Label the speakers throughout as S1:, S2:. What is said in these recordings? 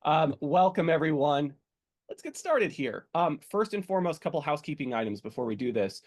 S1: Welcome everyone. Let's get started here. First and foremost, couple housekeeping items before we do this.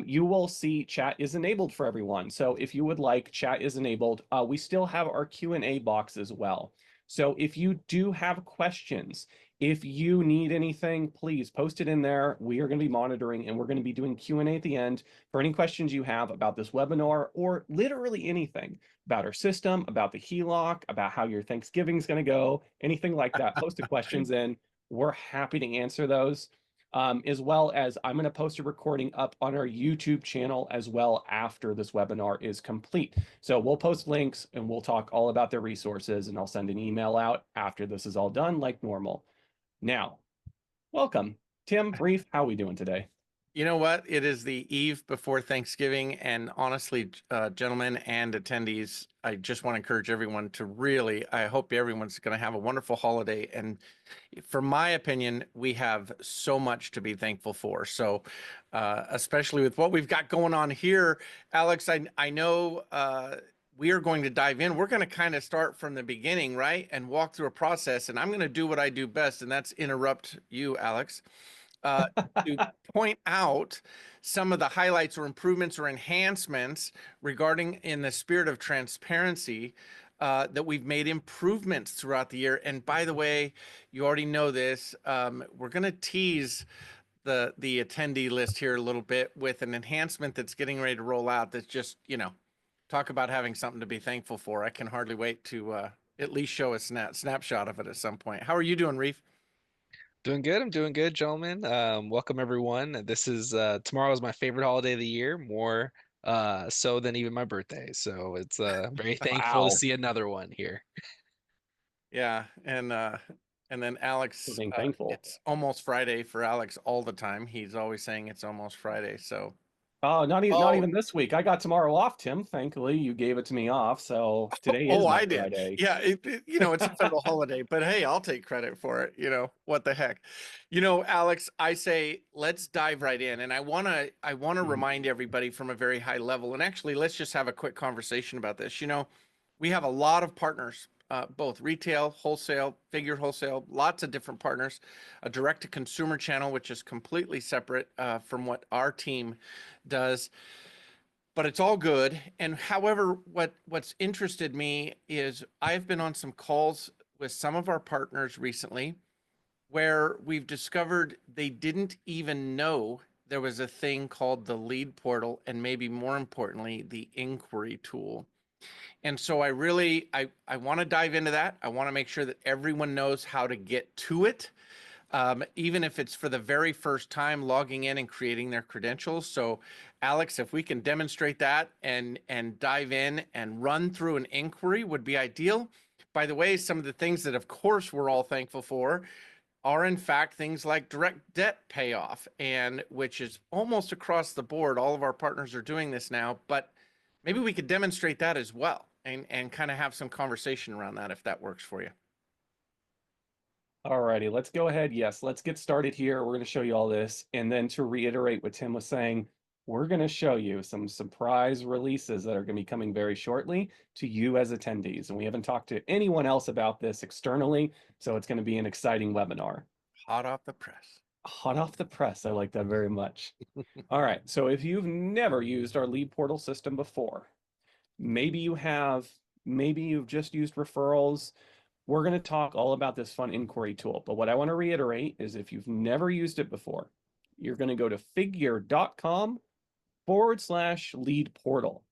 S1: You will see chat is enabled for everyone. So if you would like, chat is enabled. We still have our Q&A box as well. So if you do have questions, if you need anything, please post it in there. We are going to be monitoring and we're going to be doing Q&A at the end for any questions you have about this webinar or literally anything about our system, about the HELOC, about how your Thanksgiving is going to go, anything like that. Post the questions in. We're happy to answer those. As well as I'm going to post a recording up on our YouTube channel as well after this webinar is complete. So we'll post links and we'll talk all about the resources, and I'll send an email out after this is all done like normal. Now, welcome. Tim, Reef, how are we doing today?
S2: You know what? It is the eve before Thanksgiving, and honestly, gentlemen and attendees, I just want to encourage everyone to really, I hope everyone's going to have a wonderful holiday. And from my opinion, we have so much to be thankful for. So, especially with what we've got going on here, Alex, I know we are going to dive in. We're going to kind of start from the beginning, right? And walk through a process. And I'm going to do what I do best, and that's interrupt you, Alex. To point out some of the highlights or improvements or enhancements regarding, in the spirit of transparency, that we've made improvements throughout the year. And by the way, you already know this, we're going to tease the attendee list here a little bit with an enhancement that's getting ready to roll out. That's just, talk about having something to be thankful for. I can hardly wait to at least show a snapshot of it at some point. How are you doing, Reef?
S3: Doing good. I'm doing good, gentlemen. Welcome everyone. This is tomorrow is my favorite holiday of the year, more so than even my birthday. So it's very thankful to
S1: Wow.
S3: see another one here.
S2: Yeah, and then Alex,
S1: Being thankful.
S2: it's almost Friday for Alex all the time. He's always saying it's almost Friday. So,
S1: Oh, not
S2: oh,
S1: even this week. I got tomorrow off, Tim. Thankfully, you gave it to me off. So today is
S2: oh,
S1: my
S2: I did.
S1: Friday.
S2: Yeah, it's a federal holiday, but hey, I'll take credit for it. What the heck? Alex, I say let's dive right in, and I wanna
S1: Mhm.
S2: remind everybody from a very high level, and actually, let's just have a quick conversation about this. We have a lot of partners, both retail, wholesale, figured wholesale, lots of different partners, a direct to consumer channel, which is completely separate from what our team does, but it's all good. And however, what's interested me is I've been on some calls with some of our partners recently where we've discovered they didn't even know there was a thing called the lead portal, and maybe more importantly, the inquiry tool. And so I want to dive into that. I want to make sure that everyone knows how to get to it, even if it's for the very first time logging in and creating their credentials. So, Alex, if we can demonstrate that and dive in and run through an inquiry would be ideal. By the way, some of the things that, of course, we're all thankful for are in fact things like direct debt payoff, and which is almost across the board. All of our partners are doing this now, but maybe we could demonstrate that as well and kind of have some conversation around that if that works for you.
S1: All righty, let's go ahead. Yes, let's get started here. We're going to show you all this. And then to reiterate what Tim was saying, we're going to show you some surprise releases that are going to be coming very shortly to you as attendees. And we haven't talked to anyone else about this externally, so it's going to be an exciting webinar.
S2: Hot off the press.
S1: Hot off the press. I like that very much. All right, so if you've never used our lead portal system before, maybe you have, maybe you've just used referrals. We're going to talk all about this fun inquiry tool. But what I want to reiterate is if you've never used it before, you're going to go to figure.com/lead portal.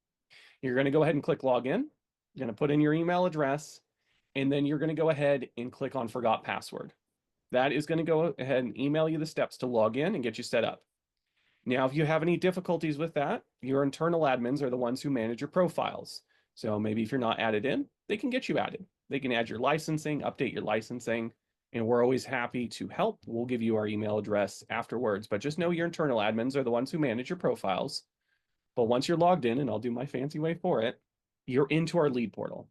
S1: You're going to go ahead and click login. You're going to put in your email address, and then you're going to go ahead and click on forgot password. That is going to go ahead and email you the steps to log in and get you set up. Now, if you have any difficulties with that, your internal admins are the ones who manage your profiles. So maybe if you're not added in, they can get you added. They can add your licensing, update your licensing, and we're always happy to help. We'll give you our email address afterwards, but just know your internal admins are the ones who manage your profiles. But once you're logged in, and I'll do my fancy way for it, you're into our lead portal.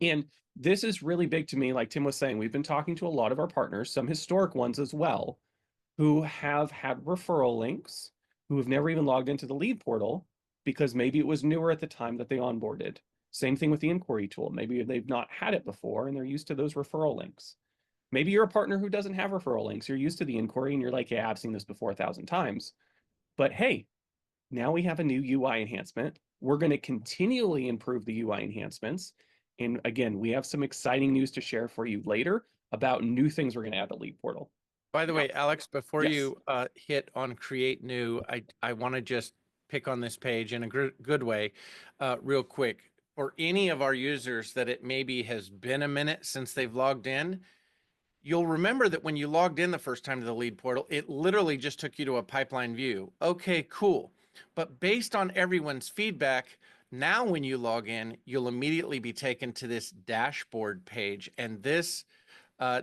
S1: And this is really big to me. Like Tim was saying, we've been talking to a lot of our partners, some historic ones as well, who have had referral links, who have never even logged into the lead portal because maybe it was newer at the time that they onboarded. Same thing with the inquiry tool. Maybe they've not had it before and they're used to those referral links. Maybe you're a partner who doesn't have referral links. You're used to the inquiry and you're like, yeah, I've seen this before 1,000 times. But hey, now we have a new UI enhancement. We're going to continually improve the UI enhancements. And again, we have some exciting news to share for you later about new things we're going to add to Lead Portal.
S2: By the
S1: Now,
S2: way, Alex, before
S1: yes.
S2: you hit on create new, I want to just pick on this page in a good way, real quick. For any of our users that it maybe has been a minute since they've logged in, you'll remember that when you logged in the first time to the Lead Portal, it literally just took you to a pipeline view. Okay, cool. But based on everyone's feedback, now when you log in, you'll immediately be taken to this dashboard page. And this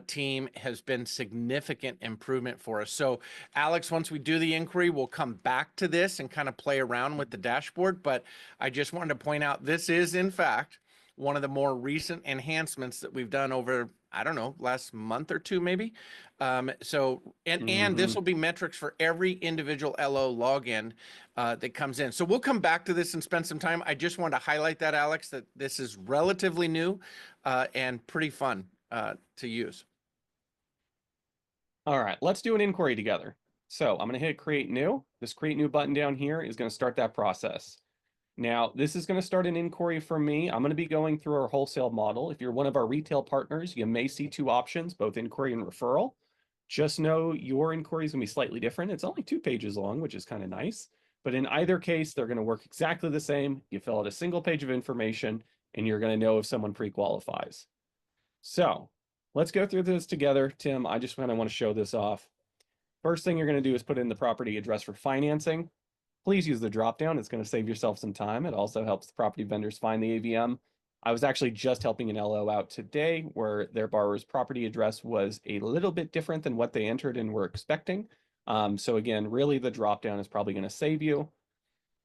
S2: team has been significant improvement for us. So Alex, once we do the inquiry, we'll come back to this and kind of play around with the dashboard. But I just wanted to point out, this is in fact one of the more recent enhancements that we've done over, I don't know, last month or two, maybe. And this will be metrics for every individual LO login that comes in. So we'll come back to this and spend some time. I just wanted to highlight that, Alex, that this is relatively new and pretty fun to use.
S1: All right, let's do an inquiry together. So I'm going to hit create new. This create new button down here is going to start that process. Now, this is going to start an inquiry for me. I'm going to be going through our wholesale model. If you're one of our retail partners, you may see two options, both inquiry and referral. Just know your inquiry is going to be slightly different. It's only 2 pages long, which is kind of nice. But in either case, they're going to work exactly the same. You fill out a single page of information, and you're going to know if someone pre-qualifies. So let's go through this together. Tim, I just kind of want to show this off. First thing you're going to do is put in the property address for financing. Please use the dropdown. It's going to save yourself some time. It also helps the property vendors find the AVM. I was actually just helping an LO out today where their borrower's property address was a little bit different than what they entered and were expecting. So again, really the dropdown is probably going to save you.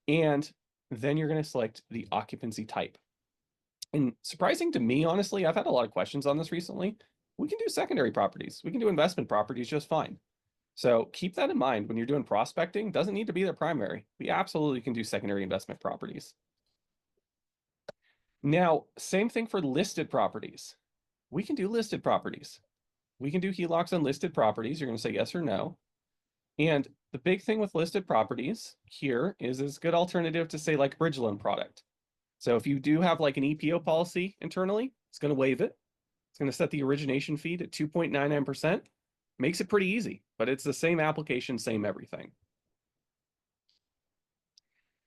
S1: And then you're going to select the occupancy type. And surprising to me, honestly, I've had a lot of questions on this recently. We can do secondary properties. We can do investment properties just fine. So keep that in mind when you're doing prospecting. Doesn't need to be their primary. We absolutely can do secondary investment properties. Now, same thing for listed properties. We can do listed properties. We can do HELOCs on listed properties. You're going to say yes or no. And the big thing with listed properties here is it's a good alternative to say like bridge loan product. So if you do have like an EPO policy internally, it's going to waive it. It's going to set the origination fee to 2.99%. Makes it pretty easy, but it's the same application, same everything.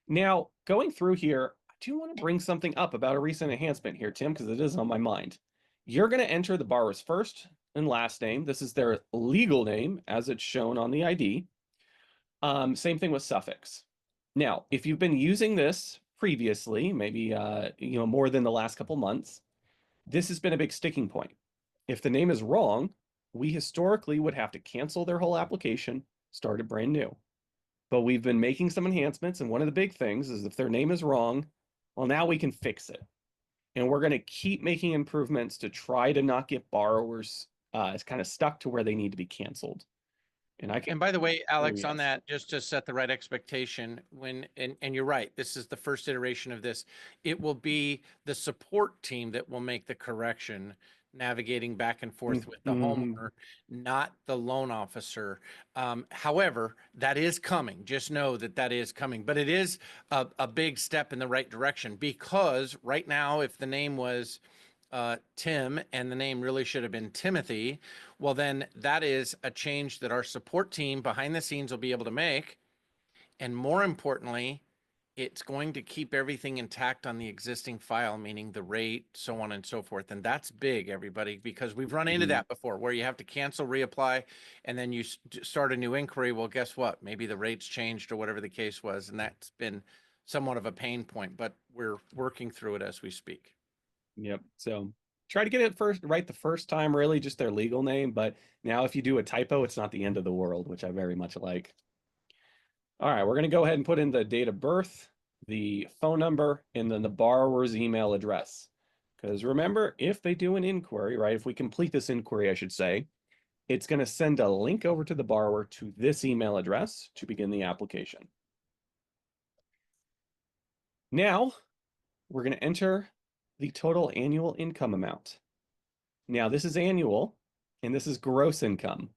S1: Now, going through here, I do want to bring something up about a recent enhancement here, Tim, because it is on my mind. You're going to enter the borrower's first and last name. This is their legal name as it's shown on the ID. Same thing with suffix. Now, if you've been using this previously, maybe more than the last couple months, this has been a big sticking point. If the name is wrong, we historically would have to cancel their whole application, start it brand new. But we've been making some enhancements, and one of the big things is if their name is wrong, well, now we can fix it. And we're going to keep making improvements to try to not get borrowers kind of stuck to where they need to be canceled.
S2: And by the way, Alex, on
S1: yes.
S2: that, just to set the right expectation, and you're right, this is the first iteration of this. It will be the support team that will make the correction, navigating back and forth with the homeowner, not the loan officer. However, that is coming. Just know that that is coming. But it is a big step in the right direction, because right now, if the name was Tim and the name really should have been Timothy, well, then that is a change that our support team behind the scenes will be able to make. And more importantly, it's going to keep everything intact on the existing file, meaning the rate, so on and so forth. And that's big, everybody, because we've run into that before, where you have to cancel, reapply, and then you start a new inquiry. Well, guess what? Maybe the rates changed or whatever the case was. And that's been somewhat of a pain point, but we're working through it as we speak.
S1: Yep. So try to get it right the first time, really just their legal name. But now if you do a typo, it's not the end of the world, which I very much like. All right, we're going to go ahead and put in the date of birth, the phone number, and then the borrower's email address. Because remember, if they do an inquiry, right, if we complete this inquiry, I should say, it's going to send a link over to the borrower to this email address to begin the application. Now, we're going to enter the total annual income amount. Now, this is annual. and this is gross income.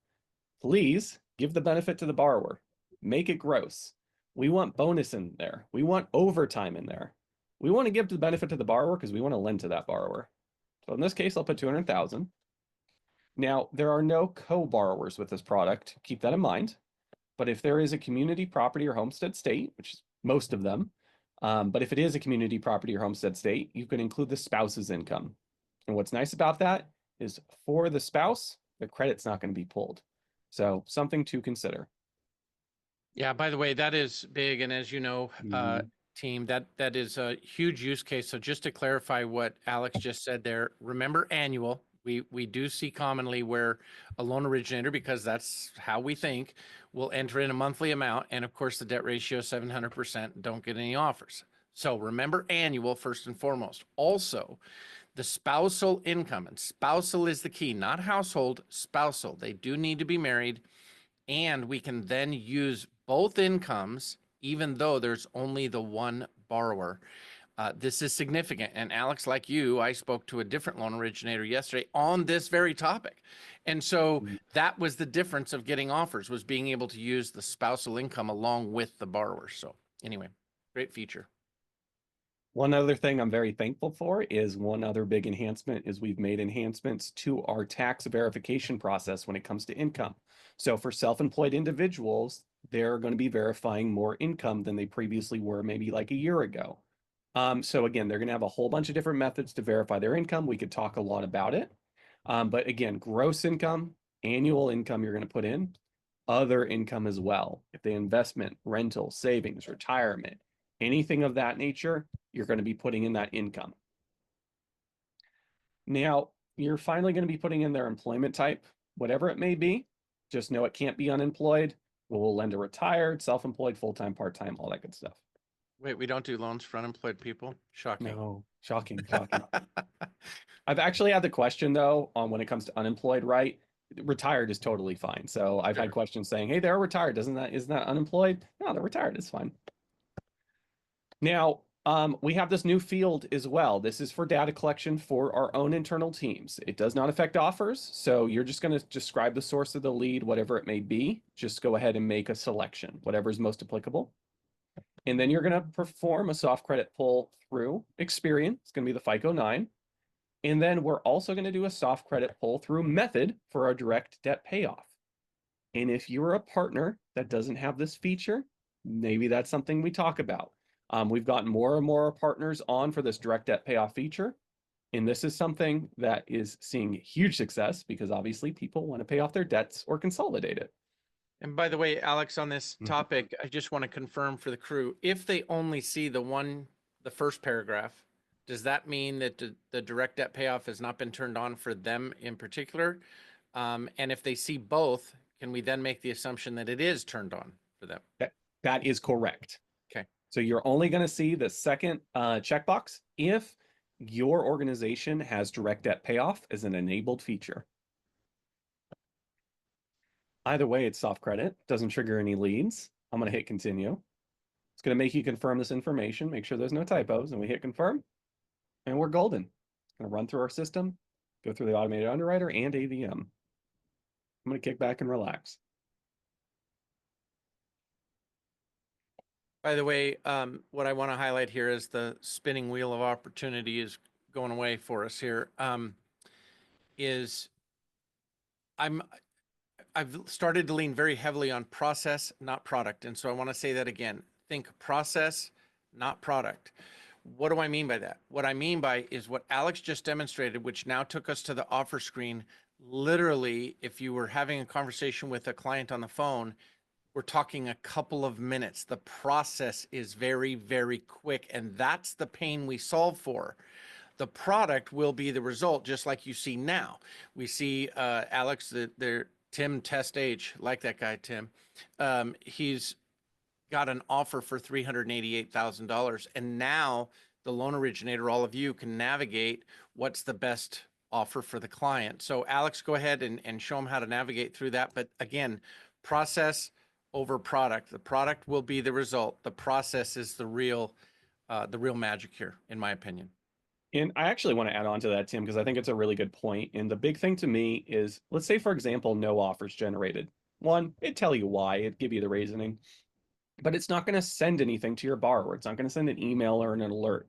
S1: Please give the benefit to the borrower. Make it gross. We want bonus in there. We want overtime in there. We want to give the benefit to the borrower because we want to lend to that borrower. So in this case, I'll put 200,000. Now, there are no co-borrowers with this product. Keep that in mind. But if there is a community property or homestead state, which is most of them, but if it is a community property or homestead state, you can include the spouse's income. And what's nice about that is for the spouse, the credit's not going to be pulled. So something to consider.
S2: Yeah, by the way, that is big. And as you know, team, that is a huge use case. So just to clarify what Alex just said there, remember annual. We do see commonly where a loan originator, because that's how we think, will enter in a monthly amount. And of course, the debt ratio is 700%, don't get any offers. So remember annual first and foremost. Also, the spousal income, and spousal is the key, not household, spousal. They do need to be married. And we can then use both incomes, even though there's only the one borrower. This is significant. And Alex, like you, I spoke to a different loan originator yesterday on this very topic. And so that was the difference of getting offers, was being able to use the spousal income along with the borrower. So anyway, great feature.
S1: One other thing I'm very thankful for is one other big enhancement is we've made enhancements to our tax verification process when it comes to income. So for self-employed individuals, they're going to be verifying more income than they previously were maybe like a year ago. So again, they're going to have a whole bunch of different methods to verify their income. We could talk a lot about it. But again, gross income, annual income you're going to put in, other income as well. If they investment, rental, savings, retirement, anything of that nature, you're going to be putting in that income. Now, you're finally going to be putting in their employment type, whatever it may be. Just know it can't be unemployed. We'll lend to retired, self-employed, full-time, part-time, all that good stuff.
S2: Wait, we don't do loans for unemployed people? Shocking.
S1: No, shocking. I've actually had the question though on when it comes to unemployed, right? Retired is totally fine. So I've had questions saying, "Hey, they're retired. Isn't that unemployed?" No, they're retired. It's fine. Now, we have this new field as well. This is for data collection for our own internal teams. It does not affect offers. So you're just going to describe the source of the lead, whatever it may be. Just go ahead and make a selection, whatever is most applicable. And then you're going to perform a soft credit pull through Experian. It's going to be the FICO 9. And then we're also going to do a soft credit pull through Method for our direct debt payoff. And if you're a partner that doesn't have this feature, maybe that's something we talk about. We've gotten more and more partners on for this direct debt payoff feature. And this is something that is seeing huge success because obviously people want to pay off their debts or consolidate it.
S2: And by the way, Alex, on this topic, I just want to confirm for the crew, if they only see the first paragraph, does that mean that the direct debt payoff has not been turned on for them in particular? And if they see both, can we then make the assumption that it is turned on for them?
S1: That is correct.
S2: Okay.
S1: So you're only going to see the second checkbox if your organization has direct debt payoff as an enabled feature. Either way, it's soft credit, doesn't trigger any leads. I'm going to hit continue. It's going to make you confirm this information, make sure there's no typos, and we hit confirm, and we're golden. It's going to run through our system, go through the automated underwriter and AVM. I'm going to kick back and relax.
S2: By the way, what I want to highlight here is the spinning wheel of opportunity is going away for us here. I've started to lean very heavily on process, not product. And so I want to say that again. Think process, not product. What do I mean by that? What I mean by is what Alex just demonstrated, which now took us to the offer screen. Literally, if you were having a conversation with a client on the phone, we're talking a couple of minutes. The process is very, very quick. And that's the pain we solve for. The product will be the result, just like you see now. We see Alex, Tim Test Age, like that guy, Tim. He's got an offer for $388,000. And now the loan originator, all of you, can navigate what's the best offer for the client. So Alex, go ahead and show them how to navigate through that. But again, process over product. The product will be the result. The process is the real magic here, in my opinion.
S1: And I actually want to add on to that, Tim, because I think it's a really good point. And the big thing to me is, let's say, for example, no offers generated. One, it'd tell you why, it'd give you the reasoning, but it's not going to send anything to your borrower. It's not going to send an email or an alert.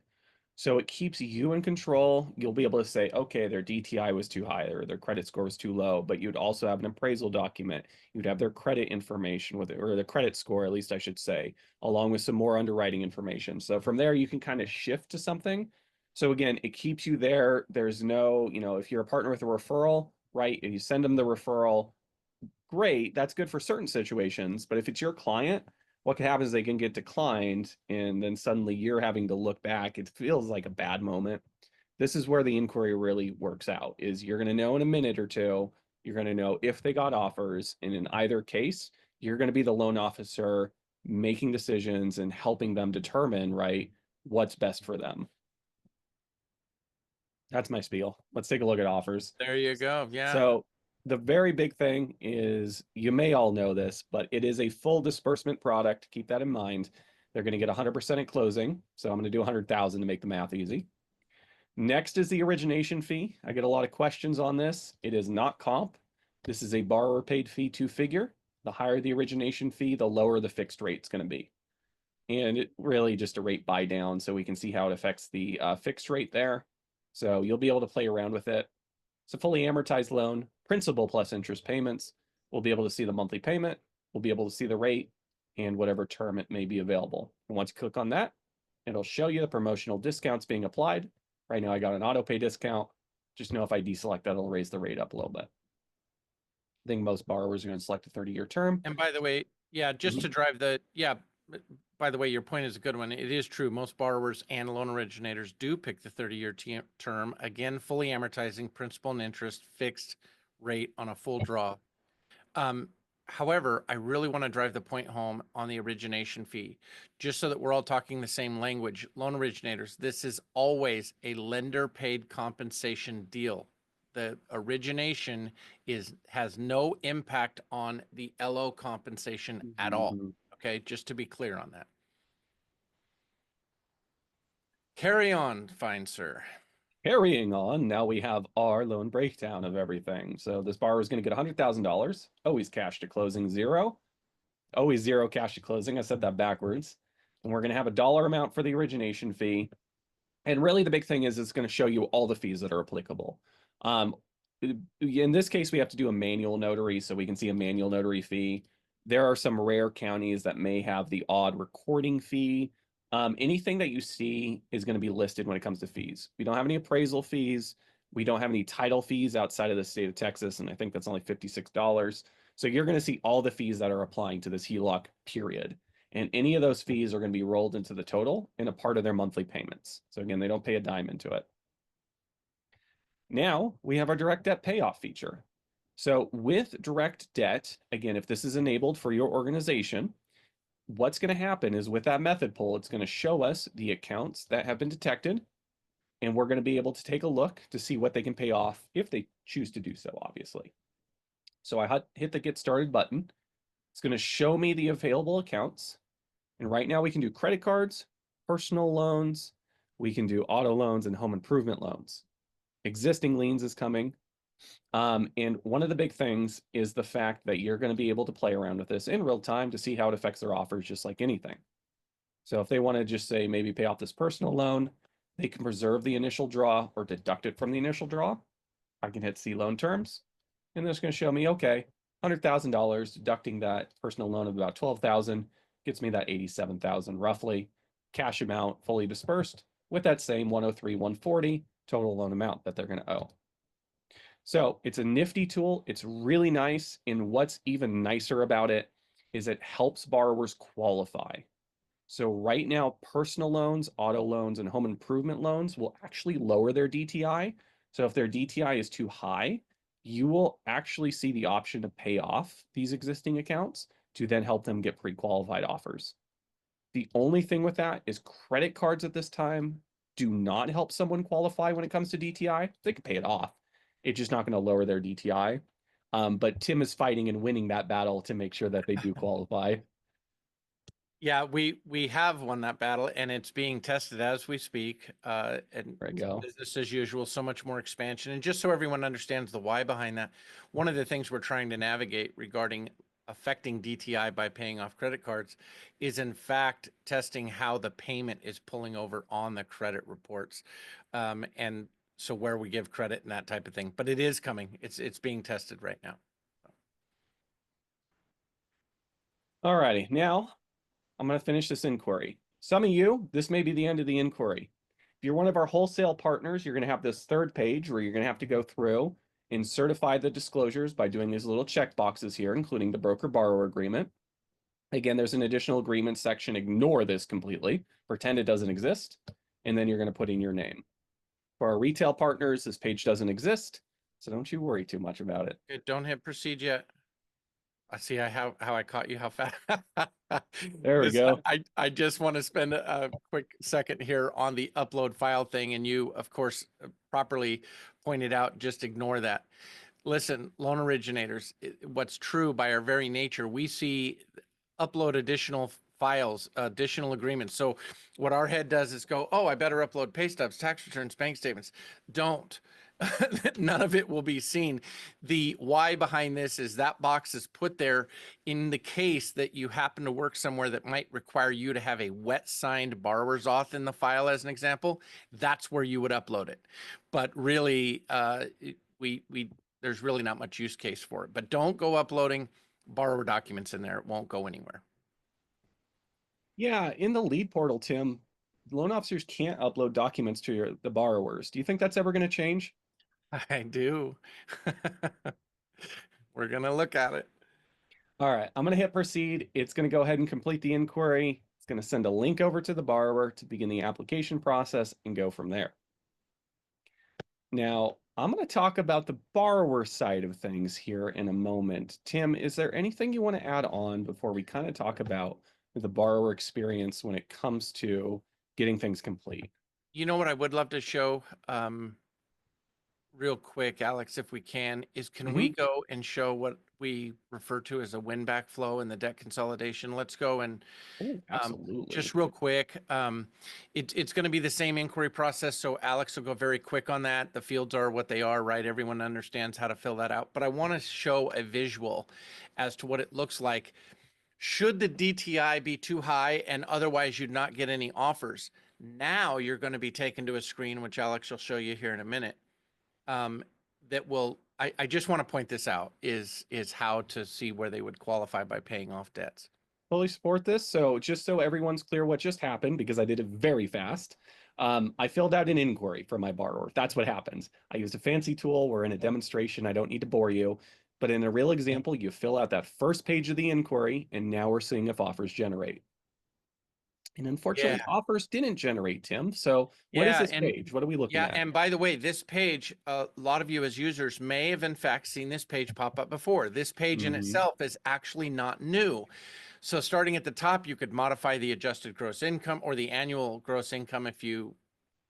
S1: So it keeps you in control. You'll be able to say, okay, their DTI was too high or their credit score was too low, but you'd also have an appraisal document. You'd have their credit information with it, or the credit score, at least I should say, along with some more underwriting information. So from there, you can kind of shift to something. So again, it keeps you there. There's no, if you're a partner with a referral, right? If you send them the referral, great. That's good for certain situations. But if it's your client, what can happen is they can get declined, and then suddenly you're having to look back. It feels like a bad moment. This is where the inquiry really works out, is you're going to know in a minute or two, you're going to know if they got offers. And in either case, you're going to be the loan officer making decisions and helping them determine, right, what's best for them. That's my spiel. Let's take a look at offers.
S2: There you go. Yeah.
S1: So the very big thing is, you may all know this, but it is a full disbursement product. Keep that in mind. They're going to get 100% at closing. So I'm going to do 100,000 to make the math easy. Next is the origination fee. I get a lot of questions on this. It is not comp. This is a borrower paid fee to figure. The higher the origination fee, the lower the fixed rate is going to be. And it really just a rate buy down, so we can see how it affects the fixed rate there. So you'll be able to play around with it. It's a fully amortized loan, principal plus interest payments. We'll be able to see the monthly payment. We'll be able to see the rate and whatever term it may be available. And once you click on that, it'll show you the promotional discounts being applied. Right now I got an auto pay discount. Just know if I deselect that, it'll raise the rate up a little bit. I think most borrowers are going to select a 30-year term.
S2: And by the way, yeah, just to drive the, by the way, your point is a good one. It is true. Most borrowers and loan originators do pick the 30-year term. Again, fully amortizing principal and interest, fixed rate on a full draw. However, I really want to drive the point home on the origination fee, just so that we're all talking the same language. Loan originators, this is always a lender paid compensation deal. The origination has no impact on the LO compensation at all. Okay, just to be clear on that. Carry on, fine sir.
S1: Carrying on, now we have our loan breakdown of everything. So this borrower is going to get $100,000, always cash to closing, zero, always zero cash to closing. I said that backwards. And we're going to have a dollar amount for the origination fee. And really the big thing is it's going to show you all the fees that are applicable. In this case, we have to do a manual notary, so we can see a manual notary fee. There are some rare counties that may have the odd recording fee. Anything that you see is going to be listed when it comes to fees. We don't have any appraisal fees. We don't have any title fees outside of the state of Texas, and I think that's only $56. So you're going to see all the fees that are applying to this HELOC period. And any of those fees are going to be rolled into the total in a part of their monthly payments. So again, they don't pay a dime into it. Now we have our direct debt payoff feature. So with direct debt, again, if this is enabled for your organization, what's going to happen is with that method pull, it's going to show us the accounts that have been detected, and we're going to be able to take a look to see what they can pay off if they choose to do so, obviously. So I hit the get started button. It's going to show me the available accounts. And right now we can do credit cards, personal loans, we can do auto loans and home improvement loans. Existing liens is coming. And one of the big things is the fact that you're going to be able to play around with this in real time to see how it affects their offers, just like anything. So if they want to just say maybe pay off this personal loan, they can preserve the initial draw or deduct it from the initial draw. I can hit see loan terms, and it's going to show me, okay, $100,000, deducting that personal loan of about $12,000 gets me that $87,000 roughly cash amount fully dispersed with that same $103,140 total loan amount that they're going to owe. So it's a nifty tool. It's really nice. And what's even nicer about it is it helps borrowers qualify. So right now, personal loans, auto loans, and home improvement loans will actually lower their DTI. So if their DTI is too high, you will actually see the option to pay off these existing accounts to then help them get pre-qualified offers. The only thing with that is credit cards at this time do not help someone qualify when it comes to DTI. They can pay it off. It's just not going to lower their DTI. But Tim is fighting and winning that battle to make sure that they do qualify.
S2: Yeah, we have won that battle, and it's being tested as we speak. And
S1: There you go.
S2: business as usual, so much more expansion. And just so everyone understands the why behind that, one of the things we're trying to navigate regarding affecting DTI by paying off credit cards is in fact testing how the payment is pulling over on the credit reports, and so where we give credit and that type of thing. But it is coming. It's being tested right now.
S1: All righty, now I'm going to finish this inquiry. Some of you, this may be the end of the inquiry. If you're one of our wholesale partners, you're going to have this third page where you're going to have to go through and certify the disclosures by doing these little check boxes here, including the broker-borrower agreement. Again, there's an additional agreement section. Ignore this completely. Pretend it doesn't exist. And then you're going to put in your name. For our retail partners, this page doesn't exist, so don't you worry too much about it.
S2: Okay, don't hit proceed yet. I see how I caught you, how fast.
S1: There we go.
S2: I just want to spend a quick second here on the upload file thing, and you, of course, properly pointed out, just ignore that. Listen, loan originators, what's true by our very nature, we see upload additional files, additional agreements. So what our head does is go, oh, I better upload pay stubs, tax returns, bank statements. Don't. None of it will be seen. The why behind this is that box is put there in the case that you happen to work somewhere that might require you to have a wet signed borrower's auth in the file, as an example. That's where you would upload it. But really, there's really not much use case for it. But don't go uploading borrower documents in there. It won't go anywhere.
S1: Yeah, in the lead portal, Tim, loan officers can't upload documents to the borrowers. Do you think that's ever going to change?
S2: I do. We're going to look at it.
S1: All right, I'm going to hit proceed. It's going to go ahead and complete the inquiry. It's going to send a link over to the borrower to begin the application process and go from there. Now, I'm going to talk about the borrower side of things here in a moment. Tim, is there anything you want to add on before we kind of talk about the borrower experience when it comes to getting things complete?
S2: You know what I would love to show real quick, Alex, if we can, is can we go and show what we refer to as a win back flow in the debt consolidation? Let's go and
S1: absolutely.
S2: Just real quick. It's going to be the same inquiry process. So Alex will go very quick on that. The fields are what they are, right? Everyone understands how to fill that out. But I want to show a visual as to what it looks like. Should the DTI be too high and otherwise you'd not get any offers, now you're going to be taken to a screen, which Alex will show you here in a minute. That will, I just want to point this out, is how to see where they would qualify by paying off debts.
S1: Fully support this. So just so everyone's clear what just happened, because I did it very fast, I filled out an inquiry for my borrower. That's what happens. I used a fancy tool. We're in a demonstration. I don't need to bore you. But in a real example, you fill out that first page of the inquiry, and now we're seeing if offers generate. And unfortunately, offers didn't generate, Tim. So what is this page? What are we looking at?
S2: And by the way, this page, a lot of you as users may have in fact seen this page pop up before. This page in itself is actually not new. So starting at the top, you could modify the adjusted gross income or the annual gross income if you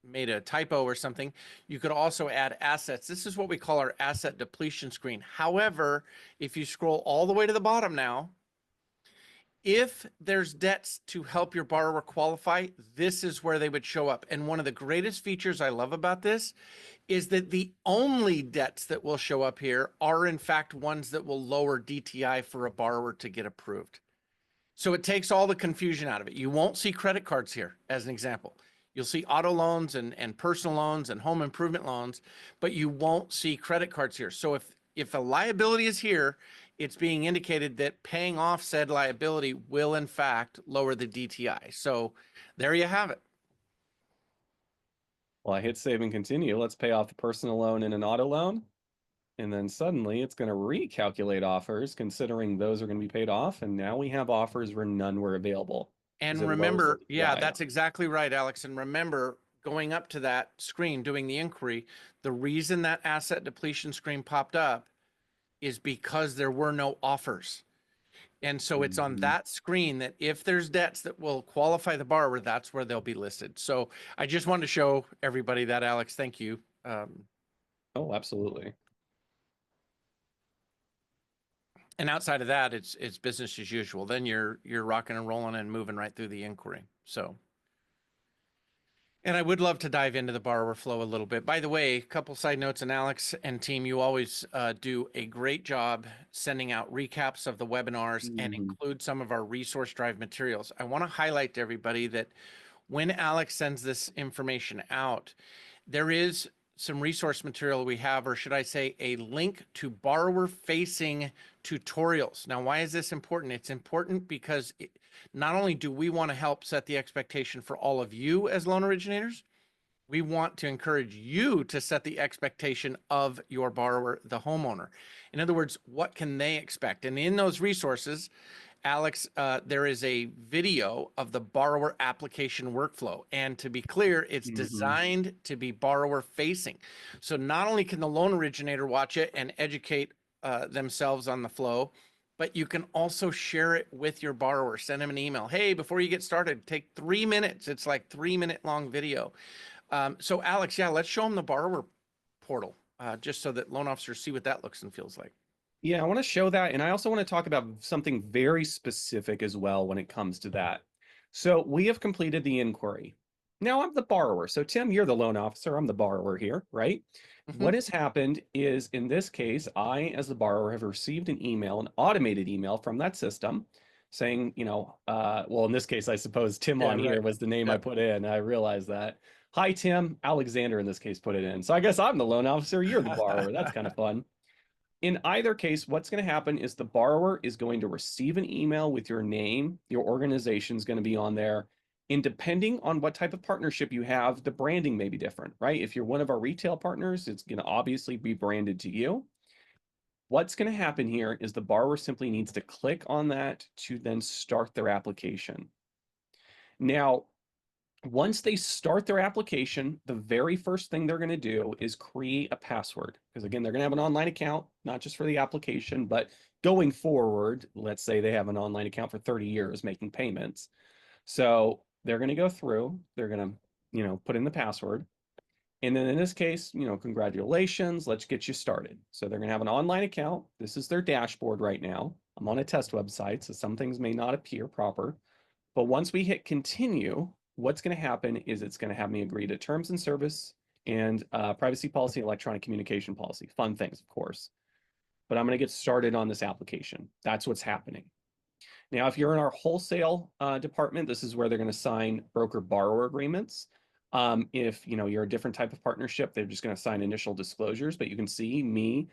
S2: made a typo or something. You could also add assets. This is what we call our asset depletion screen. However, if you scroll all the way to the bottom now, if there's debts to help your borrower qualify, this is where they would show up. And one of the greatest features I love about this is that the only debts that will show up here are in fact ones that will lower DTI for a borrower to get approved. So it takes all the confusion out of it. You won't see credit cards here, as an example. You'll see auto loans and personal loans and home improvement loans, but you won't see credit cards here. So if a liability is here, it's being indicated that paying off said liability will in fact lower the DTI. So there you have it.
S1: Well, I hit save and continue. Let's pay off the personal loan and an auto loan. And then suddenly it's going to recalculate offers, considering those are going to be paid off. And now we have offers where none were available.
S2: And remember, yeah, that's exactly right, Alex. And remember, going up to that screen, doing the inquiry, the reason that asset depletion screen popped up is because there were no offers. And so it's on that screen that if there's debts that will qualify the borrower, that's where they'll be listed. So I just wanted to show everybody that, Alex. Thank you.
S1: Oh, absolutely.
S2: And outside of that, it's business as usual. Then you're rocking and rolling and moving right through the inquiry. So, and I would love to dive into the borrower flow a little bit. By the way, a couple side notes, and Alex and team, you always do a great job sending out recaps of the webinars and include some of our resource drive materials. I want to highlight to everybody that when Alex sends this information out, there is some resource material we have, or should I say a link to borrower facing tutorials. Now, why is this important? It's important because not only do we want to help set the expectation for all of you as loan originators, we want to encourage you to set the expectation of your borrower, the homeowner. In other words, what can they expect? And in those resources, Alex, there is a video of the borrower application workflow. And to be clear, it's designed to be borrower facing. So not only can the loan originator watch it and educate themselves on the flow, but you can also share it with your borrower. Send them an email. Hey, before you get started, take 3 minutes. It's like 3-minute long video. So Alex, yeah, let's show them the borrower portal just so that loan officers see what that looks and feels like.
S1: Yeah, I want to show that. And I also want to talk about something very specific as well when it comes to that. So we have completed the inquiry. Now I'm the borrower. So Tim, you're the loan officer. I'm the borrower here, right? What has happened is in this case, I, as the borrower, have received an email, an automated email from that system saying, well, in this case, I suppose Tim on here was the name I put in. I realized that. Hi, Tim. Alexander in this case put it in. So I guess I'm the loan officer. You're the borrower. That's kind of fun. In either case, what's going to happen is the borrower is going to receive an email with your name, your organization is going to be on there. And depending on what type of partnership you have, the branding may be different, right? If you're one of our retail partners, it's going to obviously be branded to you. What's going to happen here is the borrower simply needs to click on that to then start their application. Now, once they start their application, the very first thing they're going to do is create a password. Because again, they're going to have an online account, not just for the application, but going forward, let's say they have an online account for 30 years making payments. So they're going to go through, they're going to, put in the password. And then in this case, congratulations, let's get you started. So they're going to have an online account. This is their dashboard right now. I'm on a test website, so some things may not appear proper. But once we hit continue, what's going to happen is it's going to have me agree to terms and service and privacy policy, electronic communication policy. Fun things, of course. But I'm going to get started on this application. That's what's happening. Now, if you're in our wholesale department, this is where they're going to sign broker borrower agreements. If you're a different type of partnership, they're just going to sign initial disclosures. But you can see me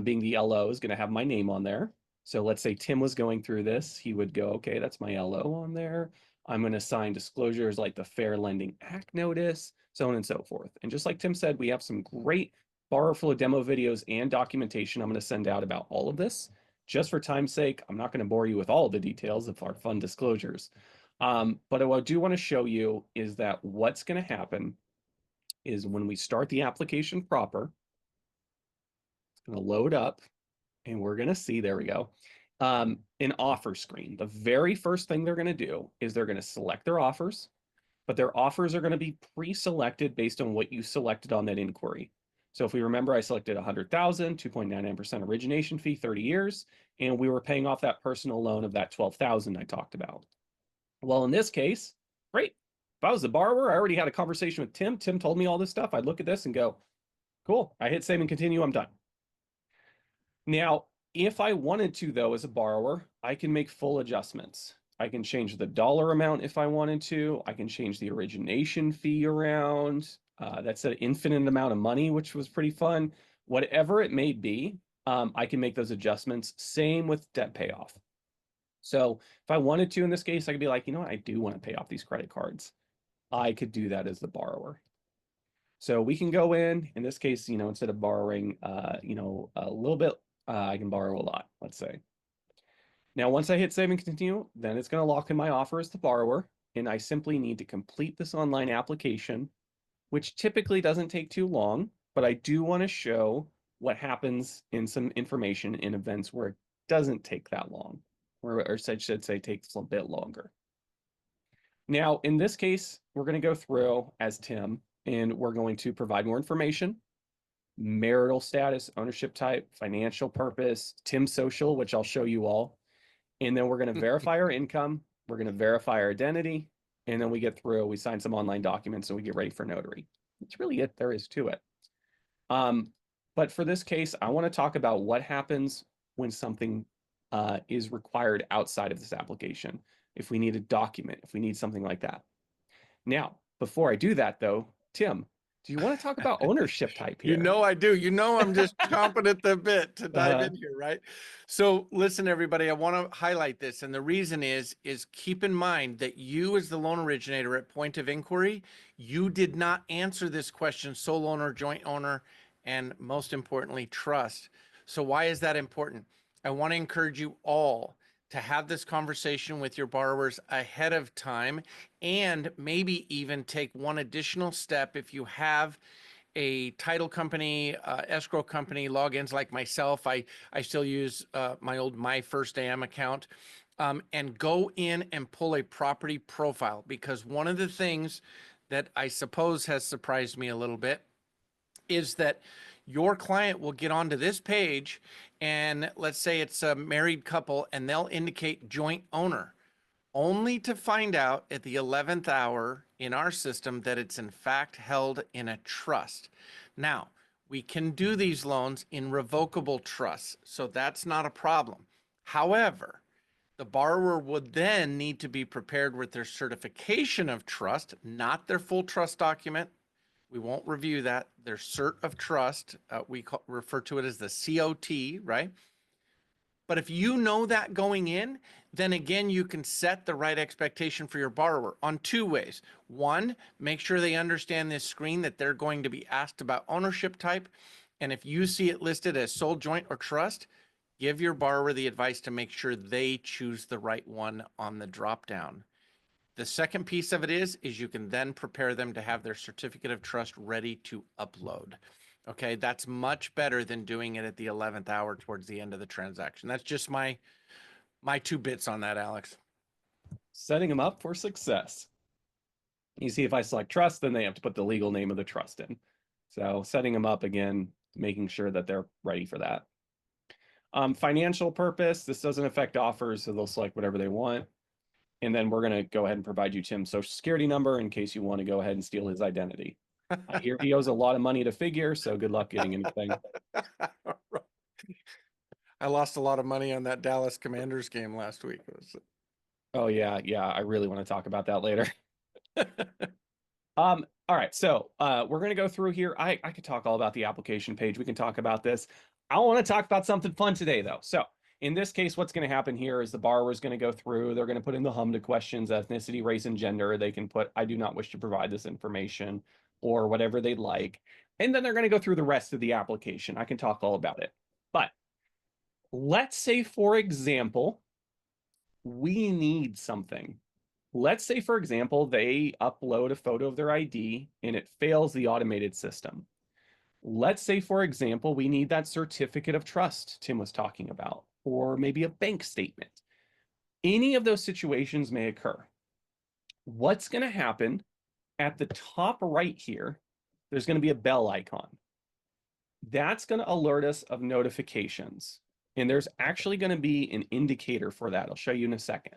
S1: being the LO is going to have my name on there. So let's say Tim was going through this. He would go, okay, that's my LO on there. I'm going to sign disclosures like the Fair Lending Act notice, so on and so forth. And just like Tim said, we have some great borrower flow demo videos and documentation I'm going to send out about all of this. Just for time's sake, I'm not going to bore you with all the details of our fun disclosures. But what I do want to show you is that what's going to happen is when we start the application proper, it's going to load up and we're going to see, there we go, an offer screen. The very first thing they're going to do is they're going to select their offers, but their offers are going to be pre-selected based on what you selected on that inquiry. So if we remember, I selected 100,000, 2.99% origination fee, 30 years, and we were paying off that personal loan of that 12,000 I talked about. Well, in this case, great. If I was the borrower, I already had a conversation with Tim. Tim told me all this stuff. I'd look at this and go, cool, I hit save and continue, I'm done. Now, if I wanted to, though, as a borrower, I can make full adjustments. I can change the dollar amount if I wanted to. I can change the origination fee around. That's an infinite amount of money, which was pretty fun. Whatever it may be, I can make those adjustments. Same with debt payoff. So if I wanted to, in this case, I could be like, you know what, I do want to pay off these credit cards. I could do that as the borrower. So we can go in this case, instead of borrowing, a little bit, I can borrow a lot, let's say. Now, once I hit save and continue, then it's going to lock in my offer as the borrower, and I simply need to complete this online application, which typically doesn't take too long, but I do want to show what happens in some information in events where it doesn't take that long, or I should say takes a bit longer. Now, in this case, we're going to go through as Tim, and we're going to provide more information. marital status, ownership type, financial purpose, Tim social, which I'll show you all. And then we're going to verify our income. We're going to verify our identity. And then we get through, we sign some online documents and we get ready for notary. That's really it there is to it. But for this case, I want to talk about what happens when something is required outside of this application. If we need a document, if we need something like that. Now, before I do that though, Tim, do you want to talk about ownership type here?
S2: You know I do. You know I'm just chomping at the bit to dive in here, right? So listen, everybody, I want to highlight this. And the reason is keep in mind that you as the loan originator at point of inquiry, you did not answer this question, sole owner, joint owner, and most importantly, trust. So why is that important? I want to encourage you all to have this conversation with your borrowers ahead of time, and maybe even take one additional step if you have a title company, escrow company, logins like myself. I still use my old My First AM account, and go in and pull a property profile, because one of the things that I suppose has surprised me a little bit is that your client will get onto this page, and let's say it's a married couple, and they'll indicate joint owner, only to find out at the 11th hour in our system that it's in fact held in a trust. Now, we can do these loans in revocable trusts, so that's not a problem. However, the borrower would then need to be prepared with their certification of trust, not their full trust document. We won't review that. Their cert of trust, refer to it as the COT, right? But if you know that going in, then again, you can set the right expectation for your borrower on two ways. One, make sure they understand this screen that they're going to be asked about ownership type. And if you see it listed as sole, joint, or trust, give your borrower the advice to make sure they choose the right one on the dropdown. The second piece of it is you can then prepare them to have their certificate of trust ready to upload. Okay, that's much better than doing it at the 11th hour towards the end of the transaction. That's just my 2 bits on that, Alex.
S1: Setting them up for success. You see, if I select trust, then they have to put the legal name of the trust in. So setting them up again, making sure that they're ready for that. Financial purpose, this doesn't affect offers, so they'll select whatever they want. And then we're going to go ahead and provide you Tim's social security number in case you want to go ahead and steal his identity. I hear he owes a lot of money to Figure, so good luck getting anything.
S2: I lost a lot of money on that Dallas Commanders game last week.
S1: Oh yeah, I really want to talk about that later. All right, so we're going to go through here. I could talk all about the application page. We can talk about this. I want to talk about something fun today, though. So in this case, what's going to happen here is the borrower is going to go through. They're going to put in the HMDA questions, ethnicity, race, and gender. They can put, I do not wish to provide this information, or whatever they'd like. And then they're going to go through the rest of the application. I can talk all about it. But let's say, for example, we need something. Let's say, for example, they upload a photo of their ID and it fails the automated system. Let's say, for example, we need that certificate of trust Tim was talking about, or maybe a bank statement. Any of those situations may occur. What's going to happen at the top right here, there's going to be a bell icon. That's going to alert us of notifications. And there's actually going to be an indicator for that. I'll show you in a second.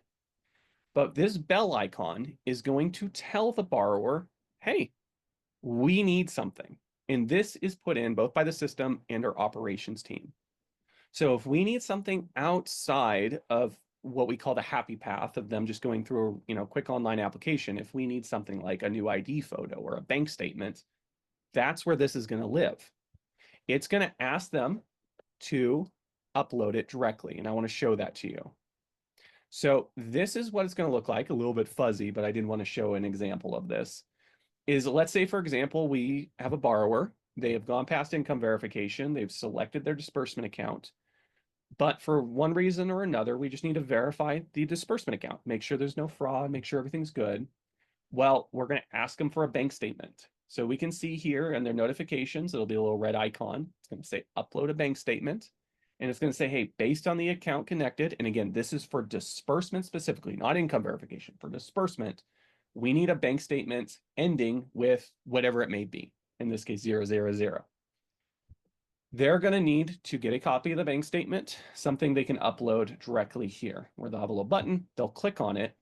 S1: But this bell icon is going to tell the borrower, hey, we need something. And this is put in both by the system and our operations team. So if we need something outside of what we call the happy path of them just going through a quick online application, if we need something like a new ID photo or a bank statement, that's where this is going to live. It's going to ask them to upload it directly. And I want to show that to you. So this is what it's going to look like, a little bit fuzzy, but I did want to show an example of this. Is let's say, for example, we have a borrower. They have gone past income verification. They've selected their disbursement account. But for one reason or another, we just need to verify the disbursement account, make sure there's no fraud, make sure everything's good. Well, we're going to ask them for a bank statement. So we can see here in their notifications, it'll be a little red icon. It's going to say upload a bank statement. And it's going to say, hey, based on the account connected, and again, this is for disbursement specifically, not income verification, for disbursement, we need a bank statement ending with whatever it may be, in this case, 000. They're going to need to get a copy of the bank statement, something they can upload directly here, where they'll have a little button, they'll click on it,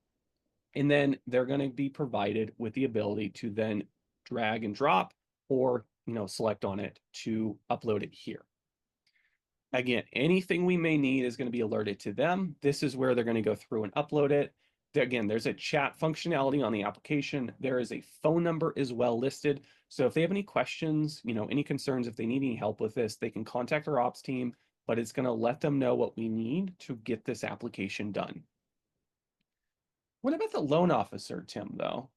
S1: and then they're going to be provided with the ability to then drag and drop or select on it to upload it here. Again, anything we may need is going to be alerted to them. This is where they're going to go through and upload it. Again, there's a chat functionality on the application. There is a phone number as well listed. So if they have any questions, any concerns, if they need any help with this, they can contact our ops team, but it's going to let them know what we need to get this application done. What about the loan officer, Tim, though?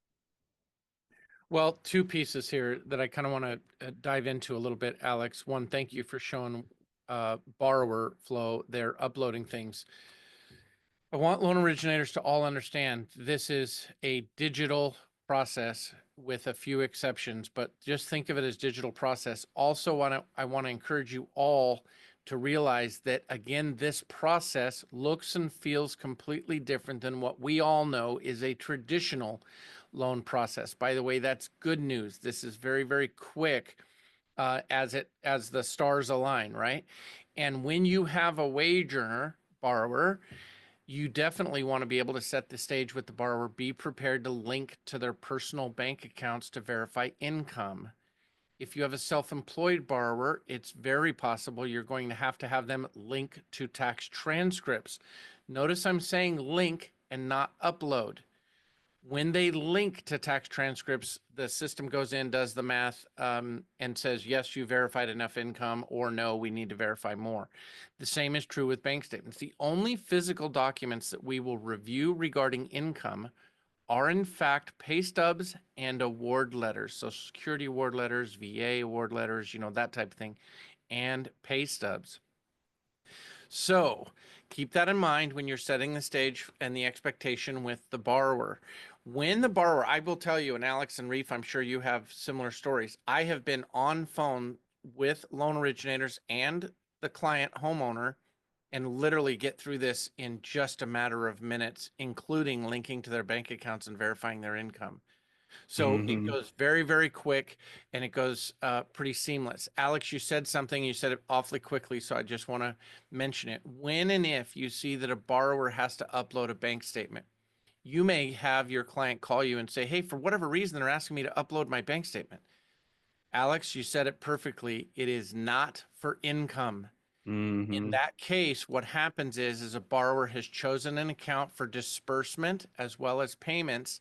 S2: Well, two pieces here that I kind of want to dive into a little bit, Alex. One, thank you for showing borrower flow. They're uploading things. I want loan originators to all understand this is a digital process with a few exceptions, but just think of it as digital process. Also, I want to encourage you all to realize that, again, this process looks and feels completely different than what we all know is a traditional loan process. By the way, that's good news. This is very, very quick as the stars align, right? And when you have a wage earner borrower, you definitely want to be able to set the stage with the borrower. Be prepared to link to their personal bank accounts to verify income. If you have a self-employed borrower, it's very possible you're going to have them link to tax transcripts. Notice I'm saying link and not upload. When they link to tax transcripts, the system goes in, does the math, and says, yes, you verified enough income, or no, we need to verify more. The same is true with bank statements. The only physical documents that we will review regarding income are, in fact, pay stubs and award letters. Social Security award letters, VA award letters, that type of thing, and pay stubs. So keep that in mind when you're setting the stage and the expectation with the borrower. When the borrower, I will tell you, and Alex and Reef, I'm sure you have similar stories. I have been on phone with loan originators and the client homeowner and literally get through this in just a matter of minutes, including linking to their bank accounts and verifying their income. So it goes very, very quick and it goes pretty seamless. Alex, you said something, you said it awfully quickly, so I just want to mention it. When and if you see that a borrower has to upload a bank statement, you may have your client call you and say, hey, for whatever reason, they're asking me to upload my bank statement. Alex, you said it perfectly. It is not for income. In that case, what happens is a borrower has chosen an account for disbursement as well as payments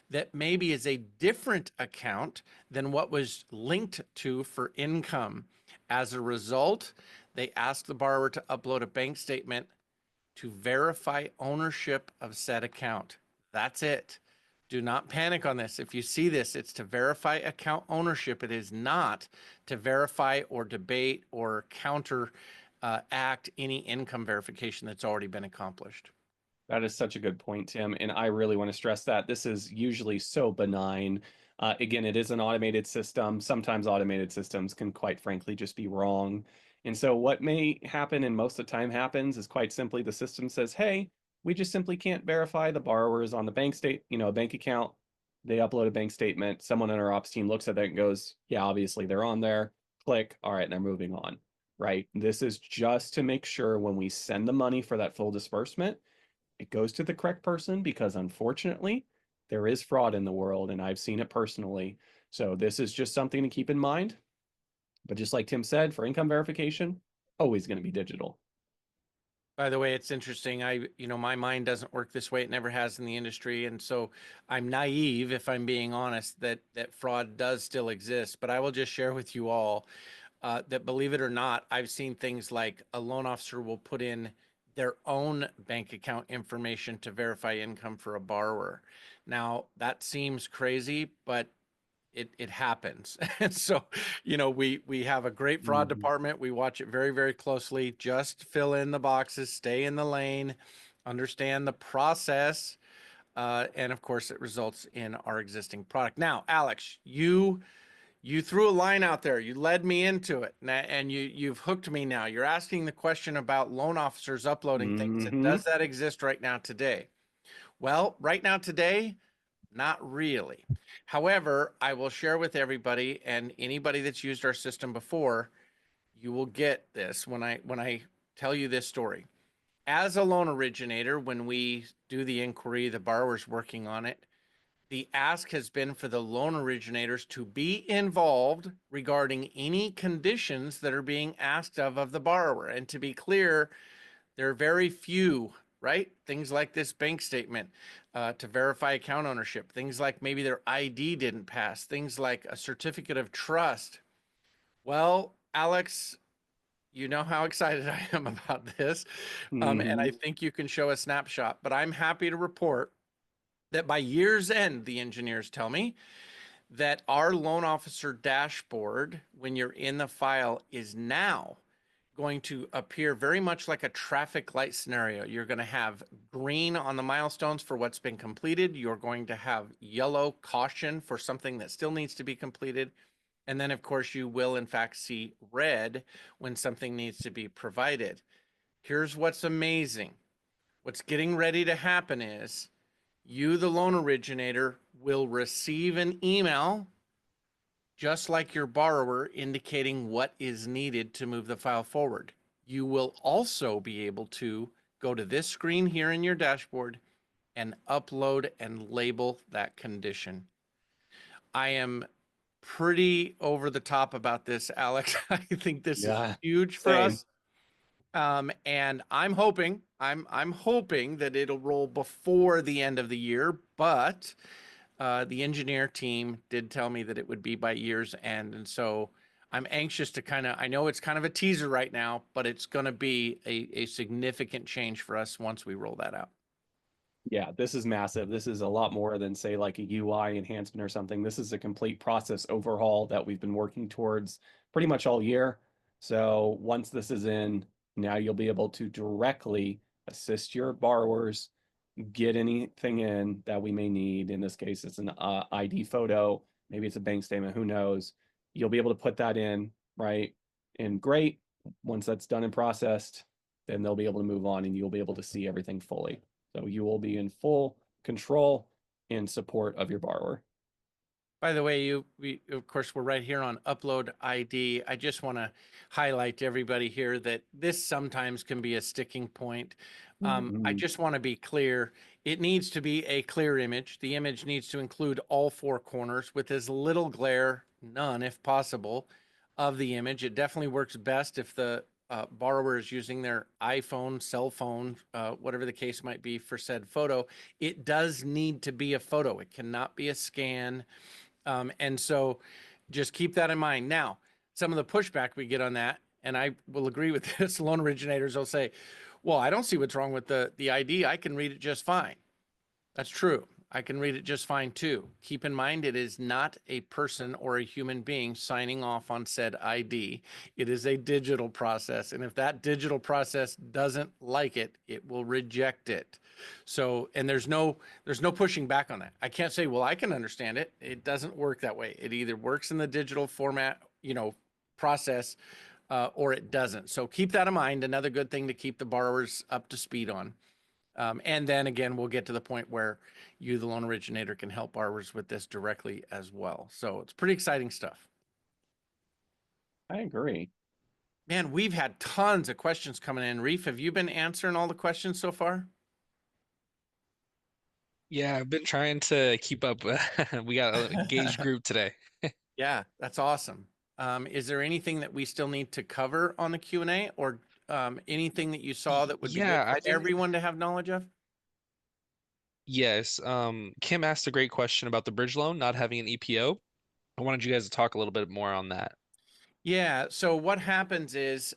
S2: that maybe is a different account than what was linked to for income. As a result, they ask the borrower to upload a bank statement to verify ownership of said account. That's it. Do not panic on this. If you see this, it's to verify account ownership. It is not to verify or debate or counter act any income verification that's already been accomplished.
S1: That is such a good point, Tim. And I really want to stress that this is usually so benign. Again, it is an automated system. Sometimes automated systems can, quite frankly, just be wrong. And so, what may happen, and most of the time happens, is quite simply the system says, hey, we just simply can't verify the borrower is on the a bank account. They upload a bank statement. Someone on our ops team looks at that and goes, yeah, obviously they're on there. Click. All right, and they're moving on. Right. This is just to make sure when we send the money for that full disbursement, it goes to the correct person, because unfortunately there is fraud in the world and I've seen it personally. So this is just something to keep in mind. But just like Tim said, for income verification, always going to be digital.
S2: By the way, it's interesting. My mind doesn't work this way. It never has in the industry. And so I'm naive, if I'm being honest, that fraud does still exist. But I will just share with you all that, believe it or not, I've seen things like a loan officer will put in their own bank account information to verify income for a borrower. Now, that seems crazy, but it happens. And so, we have a great fraud department. We watch it very, very closely. Just fill in the boxes, stay in the lane, understand the process. And of course, it results in our existing product. Now, Alex, you threw a line out there. You led me into it, and you've hooked me now. You're asking the question about loan officers uploading things. And does that exist right now today? Well, right now today, not really. However, I will share with everybody and anybody that's used our system before, you will get this when I tell you this story. As a loan originator, when we do the inquiry, the borrower's working on it, the ask has been for the loan originators to be involved regarding any conditions that are being asked of the borrower. And to be clear, there are very few, right? Things like this bank statement to verify account ownership, things like maybe their ID didn't pass, things like a certificate of trust. Well, Alex, you know how excited I am about this. And I
S1: Mhm.
S2: think you can show a snapshot, but I'm happy to report that by year's end, the engineers tell me that our loan officer dashboard, when you're in the file, is now going to appear very much like a traffic light scenario. You're going to have green on the milestones for what's been completed. You're going to have yellow caution for something that still needs to be completed. And then, of course, you will, in fact, see red when something needs to be provided. Here's what's amazing. What's getting ready to happen is you, the loan originator, will receive an email just like your borrower indicating what is needed to move the file forward. You will also be able to go to this screen here in your dashboard and upload and label that condition. I am pretty over the top about this, Alex. I think this is
S1: Yeah,
S2: huge for
S1: same.
S2: us. And I'm hoping that it'll roll before the end of the year, but the engineer team did tell me that it would be by year's end. And so I'm anxious to I know it's kind of a teaser right now, but it's going to be a significant change for us once we roll that out.
S1: Yeah, this is massive. This is a lot more than, say, like a UI enhancement or something. This is a complete process overhaul that we've been working towards pretty much all year. So once this is in, now you'll be able to directly assist your borrowers get anything in that we may need. In this case, it's an ID photo, maybe it's a bank statement, who knows? You'll be able to put that in, right? And great, once that's done and processed, then they'll be able to move on and you'll be able to see everything fully. So you will be in full control and support of your borrower.
S2: By the way, we of course we're right here on upload ID. I just want to highlight to everybody here that this sometimes can be a sticking point. I just want to be clear. It needs to be a clear image. The image needs to include all four corners with as little glare, none if possible, of the image. It definitely works best if the borrower is using their iPhone, cell phone, whatever the case might be for said photo. It does need to be a photo. It cannot be a scan. And so just keep that in mind. Now, some of the pushback we get on that, and I will agree with this, loan originators will say, well, I don't see what's wrong with the ID. I can read it just fine. That's true. I can read it just fine too. Keep in mind, it is not a person or a human being signing off on said ID. It is a digital process. And if that digital process doesn't like it, it will reject it. So, and there's no pushing back on that. I can't say, well, I can understand it. It doesn't work that way. It either works in the digital format, process, or it doesn't. So keep that in mind. Another good thing to keep the borrowers up to speed on. And then again, we'll get to the point where you, the loan originator, can help borrowers with this directly as well. So it's pretty exciting stuff.
S1: I agree.
S2: Man, we've had tons of questions coming in. Reef, have you been answering all the questions so far?
S3: Yeah, I've been trying to keep up. We got a engaged group today.
S2: Yeah, that's awesome. Is there anything that we still need to cover on the Q&A or anything that you saw that would be good
S3: Yeah,
S2: for everyone to have knowledge of?
S3: yes. Kim asked a great question about the bridge loan not having an EPO. I wanted you guys to talk a little bit more on that.
S2: Yeah, so what happens is,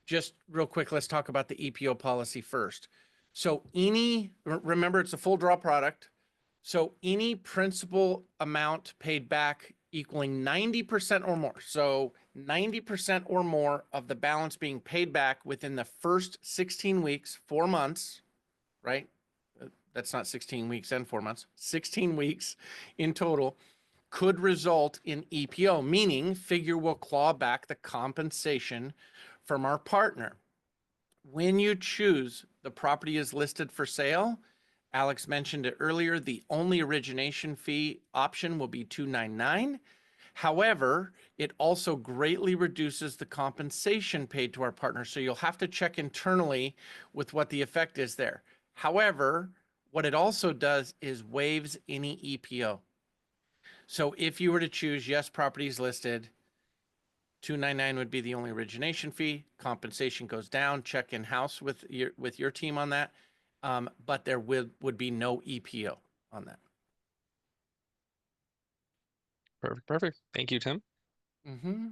S2: just real quick, let's talk about the EPO policy first. So remember, it's a full draw product. So any principal amount paid back equaling 90% or more. So 90% or more of the balance being paid back within the first 16 weeks, 4 months, right? That's not 16 weeks and 4 months, 16 weeks in total could result in EPO, meaning figure will claw back the compensation from our partner. When you choose the property is listed for sale, Alex mentioned it earlier, the only origination fee option will be $299. However, it also greatly reduces the compensation paid to our partners. So you'll have to check internally with what the effect is there. However, what it also does is waives any EPO. So if you were to choose yes, properties listed, $299 would be the only origination fee. Compensation goes down. Check in house with your team on that, but there would be no EPO on that.
S3: Perfect, perfect. Thank you, Tim.
S2: Mm-hmm.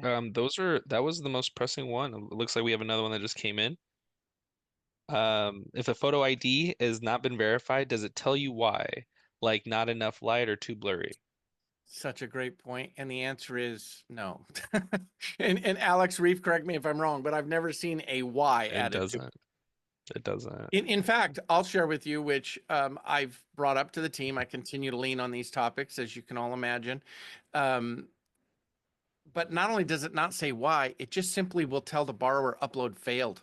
S3: That was the most pressing one. It looks like we have another one that just came in. If a photo ID has not been verified, does it tell you why? Like not enough light or too blurry?
S2: Such a great point, and the answer is no. and Alex Reef, correct me if I'm wrong, but I've never seen a Y
S3: It
S2: added to.
S3: doesn't. It doesn't.
S2: In fact, I'll share with you, which I've brought up to the team. I continue to lean on these topics, as you can all imagine. But not only does it not say why, it just simply will tell the borrower upload failed.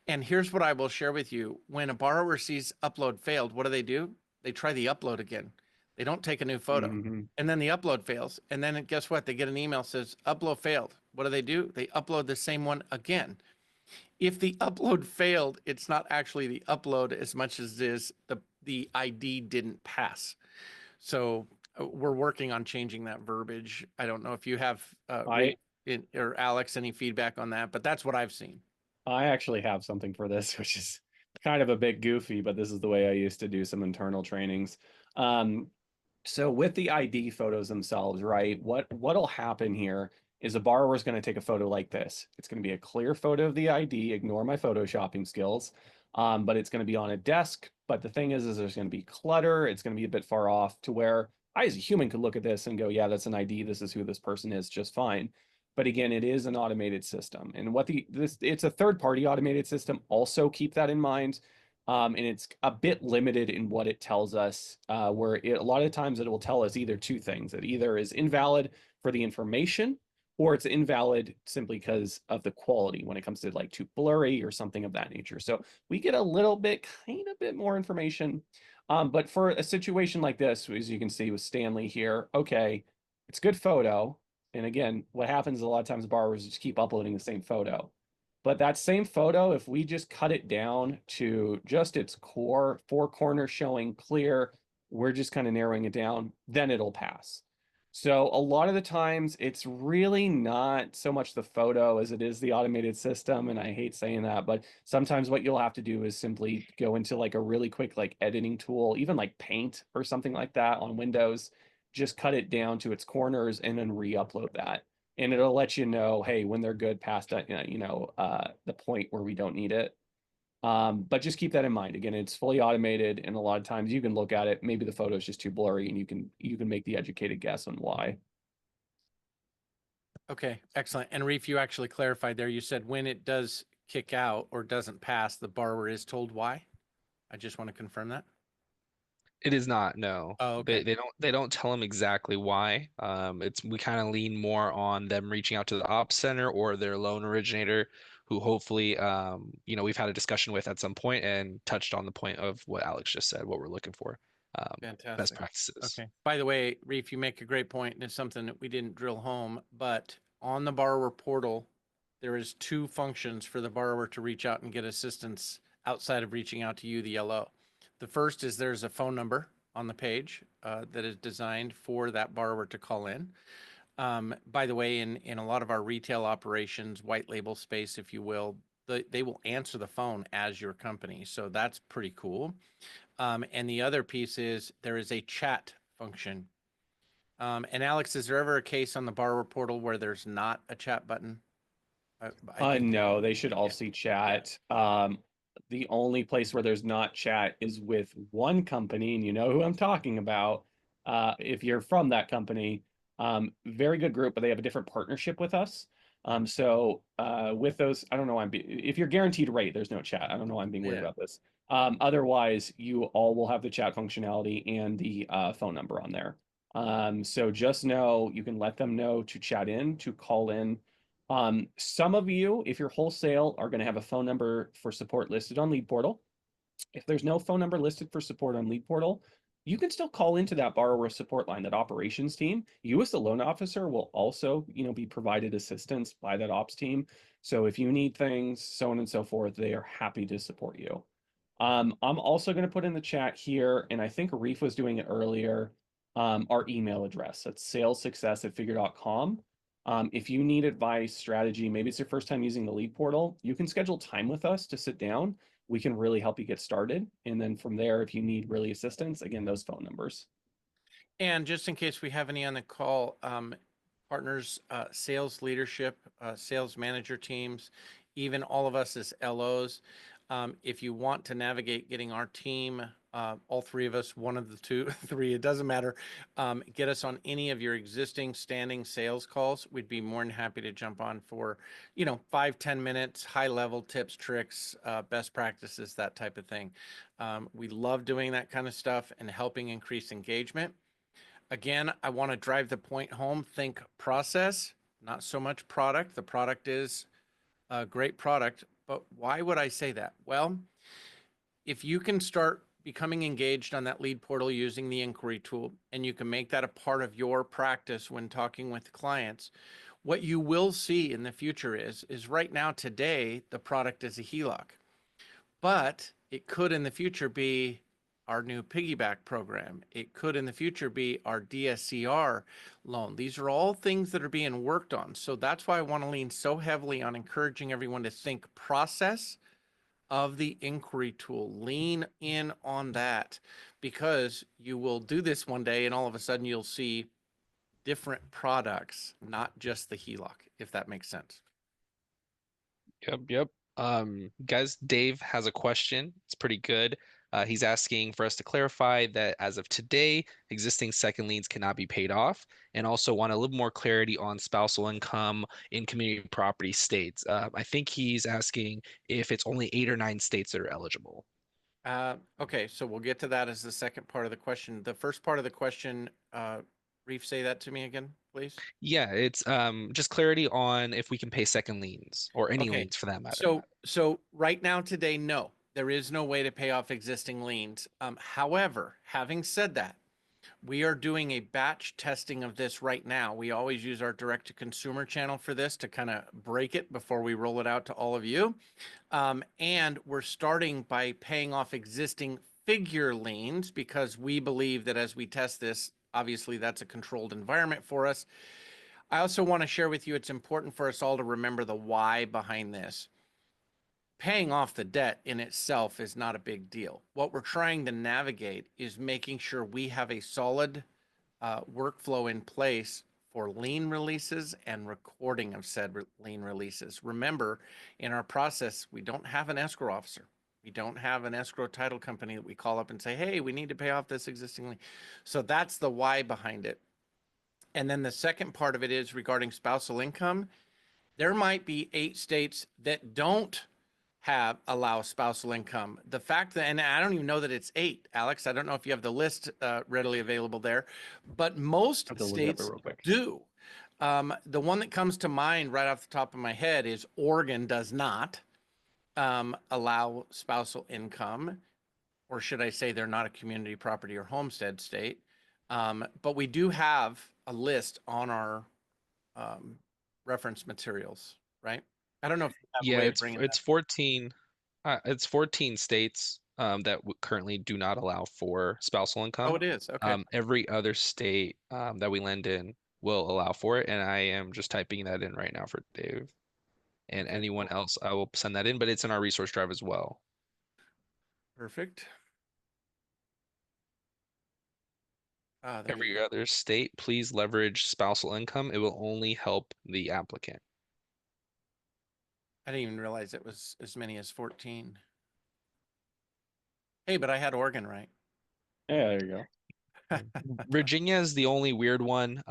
S2: And here's what I will share with you. When a borrower sees upload failed, what do? They try the upload again. They don't take a new photo.
S1: Mm-hmm.
S2: And then the upload fails. And then guess what? They get an email says upload failed. What do? They upload the same one again. If the upload failed, it's not actually the upload as much as it is the ID didn't pass. So we're working on changing that verbiage. I don't know if you have or Alex any feedback on that, but that's what I've seen.
S1: I actually have something for this, which is kind of a bit goofy, but this is the way I used to do some internal trainings. So with the ID photos themselves, right? What'll happen here is a borrower is going to take a photo like this. It's going to be a clear photo of the ID. Ignore my photoshopping skills, but it's going to be on a desk. But the thing is there's going to be clutter. It's going to be a bit far off to where I, as a human, could look at this and go, "Yeah, that's an ID. This is who this person is, just fine." But again, it is an automated system, and it's a third-party automated system. Also, keep that in mind. And it's a bit limited in what it tells us, where a lot of times it will tell us either two things. It either is invalid for the information, or it's invalid simply because of the quality when it comes to like too blurry or something of that nature. So we get a little bit, kind of bit more information. But for a situation like this, as you can see with Stanley here, okay, it's a good photo. And again, what happens a lot of times borrowers just keep uploading the same photo. But that same photo, if we just cut it down to just its core, four corners showing clear, we're just kind of narrowing it down, then it'll pass. So a lot of the times it's really not so much the photo as it is the automated system. And I hate saying that, but sometimes what you'll have to do is simply go into like a really quick like editing tool, even like Paint or something like that on Windows, just cut it down to its corners and then re-upload that. And it'll let you know, hey, when they're good past that, the point where we don't need it. But just keep that in mind. Again, it's fully automated, and a lot of times you can look at it. Maybe the photo is just too blurry, and you can make the educated guess on why.
S2: Okay, excellent. And Reef, you actually clarified there. You said when it does kick out or doesn't pass, the borrower is told why. I just want to confirm that.
S3: It is not, no.
S2: Oh, okay.
S3: They don't tell them exactly why. It's we kind of lean more on them reaching out to the ops center or their loan originator, who hopefully we've had a discussion with at some point and touched on the point of what Alex just said, what we're looking for. Best
S2: Fantastic.
S3: practices.
S2: Okay. By the way, Reef, you make a great point, and it's something that we didn't drill home, but on the borrower portal, there is two functions for the borrower to reach out and get assistance outside of reaching out to you, the LO. The first is there's a phone number on the page that is designed for that borrower to call in. By the way, in a lot of our retail operations, white label space, if you will, they will answer the phone as your company. So that's pretty cool. And the other piece is there is a chat function. And Alex, is there ever a case on the borrower portal where there's not a chat button? I think
S1: No, they should all see chat. The only place where there's not chat is with one company, and you know who I'm talking about. If you're from that company, very good group, but they have a different partnership with us. So with those, I don't know. If you're guaranteed rate, there's no chat. I don't know why I'm being weird about this. Otherwise, you all will have the chat functionality and the phone number on there. So just know you can let them know to chat in, to call in. Some of you, if you're wholesale, are going to have a phone number for support listed on Lead Portal. If there's no phone number listed for support on Lead Portal, you can still call into that borrower support line, that operations team. You as the loan officer will also, be provided assistance by that ops team. So if you need things, so on and so forth, they are happy to support you. I'm also going to put in the chat here, and I think Reef was doing it earlier, our email address. That's salessuccess@figure.com. If you need advice, strategy, maybe it's your first time using the lead portal, you can schedule time with us to sit down. We can really help you get started. And then from there, if you need really assistance, again, those phone numbers.
S2: And just in case we have any on the call, partners, sales leadership, sales manager teams, even all of us as LOs, if you want to navigate getting our team, all three of us, one of the two, three, it doesn't matter, get us on any of your existing standing sales calls, we'd be more than happy to jump on for, 5-10 minutes, high level tips, tricks, best practices, that type of thing. We love doing that kind of stuff and helping increase engagement. Again, I want to drive the point home. Think process, not so much product. The product is a great product, but why would I say that? Well, if you can start becoming engaged on that lead portal using the inquiry tool, and you can make that a part of your practice when talking with clients, what you will see in the future is right now, today, the product is a HELOC, but it could in the future be our new piggyback program. It could in the future be our DSCR loan. These are all things that are being worked on. So that's why I want to lean so heavily on encouraging everyone to think process of the inquiry tool. Lean in on that, because you will do this one day and all of a sudden you'll see different products, not just the HELOC, if that makes sense.
S3: Yep. Guys, Dave has a question. It's pretty good. He's asking for us to clarify that as of today, existing second liens cannot be paid off, and also want a little more clarity on spousal income in community property states. I think he's asking if it's only 8 or 9 states that are eligible.
S2: Okay, so we'll get to that as the second part of the question. The first part of the question, Reef, say that to me again, please.
S3: Yeah, it's just clarity on if we can pay second liens or any
S2: Okay,
S3: liens for that matter.
S2: so right now today, no, there is no way to pay off existing liens. However, having said that, we are doing a batch testing of this right now. We always use our direct to consumer channel for this to kind of break it before we roll it out to all of you. And we're starting by paying off existing figure liens, because we believe that as we test this, obviously that's a controlled environment for us. I also want to share with you, it's important for us all to remember the why behind this. Paying off the debt in itself is not a big deal. What we're trying to navigate is making sure we have a solid workflow in place for lien releases and recording of said lien releases. Remember, in our process, we don't have an escrow officer. We don't have an escrow title company that we call up and say, hey, we need to pay off this existing lien. So that's the why behind it. And then the second part of it is regarding spousal income. There might be 8 states that don't allow spousal income. The fact that, and I don't even know that it's 8, Alex, I don't know if you have the list readily available there, but most states do. The one that comes to mind right off the top of my head is Oregon does not allow spousal income, or should I say they're not a community property or homestead state. But we do have a list on our reference materials, right? I don't know if you have a
S3: Yeah,
S2: way of bringing
S3: it's 14 it's 14 states that currently do not allow for spousal
S2: Oh,
S3: income.
S2: it is. Okay.
S3: Every other state that we lend in will allow for it, and I am just typing that in right now for Dave. And
S2: Okay,
S3: anyone
S2: cool.
S3: else, I will send that in, but it's in our resource drive as well.
S2: Perfect. There you
S3: Every
S2: go.
S3: other state, please leverage spousal income. It will only help the applicant.
S2: I didn't even realize it was as many as 14. Hey, but I had Oregon right.
S1: Yeah, there you go.
S3: Virginia is the only weird one.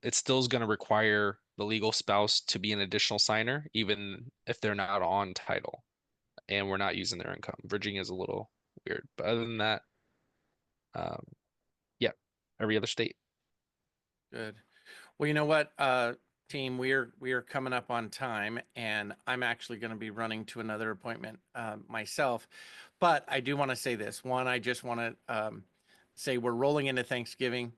S3: It still is going to require the legal spouse to be an additional signer, even if they're not on title and we're not using their income. Virginia is a little weird, but other than that, um, yeah, every other state.
S2: Good. Well, you know what, team, we are coming up on time, and I'm actually going to be running to another appointment myself. But I do want to say this. One, I just want to say we're rolling into Thanksgiving.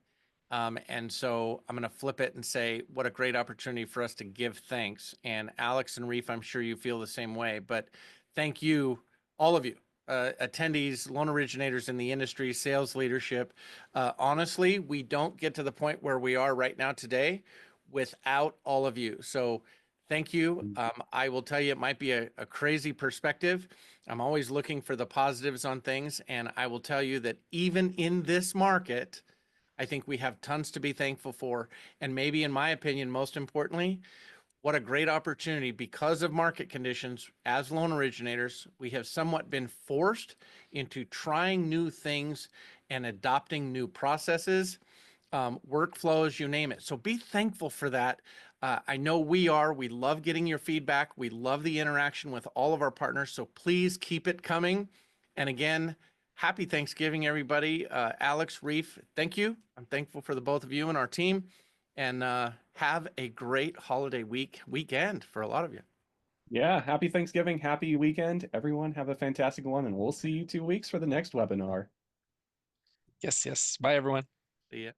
S2: And so I'm going to flip it and say, what a great opportunity for us to give thanks. And Alex and Reef, I'm sure you feel the same way, but thank you, all of you, attendees, loan originators in the industry, sales leadership. Honestly, we don't get to the point where we are right now today without all of you. So thank you. I will tell you, it might be a crazy perspective. I'm always looking for the positives on things. And I will tell you that even in this market, I think we have tons to be thankful for. And maybe, in my opinion, most importantly, what a great opportunity because of market conditions as loan originators. We have somewhat been forced into trying new things and adopting new processes, workflows, you name it. So be thankful for that. I know we are. We love getting your feedback. We love the interaction with all of our partners. So please keep it coming. And again, happy Thanksgiving, everybody. Alex, Reef, thank you. I'm thankful for the both of you and our team. And have a great holiday weekend for a lot of you.
S1: Yeah, happy Thanksgiving, happy weekend. Everyone have a fantastic one, and we'll see you 2 weeks for the next webinar.
S3: Yes, yes. Bye, everyone.
S2: See ya.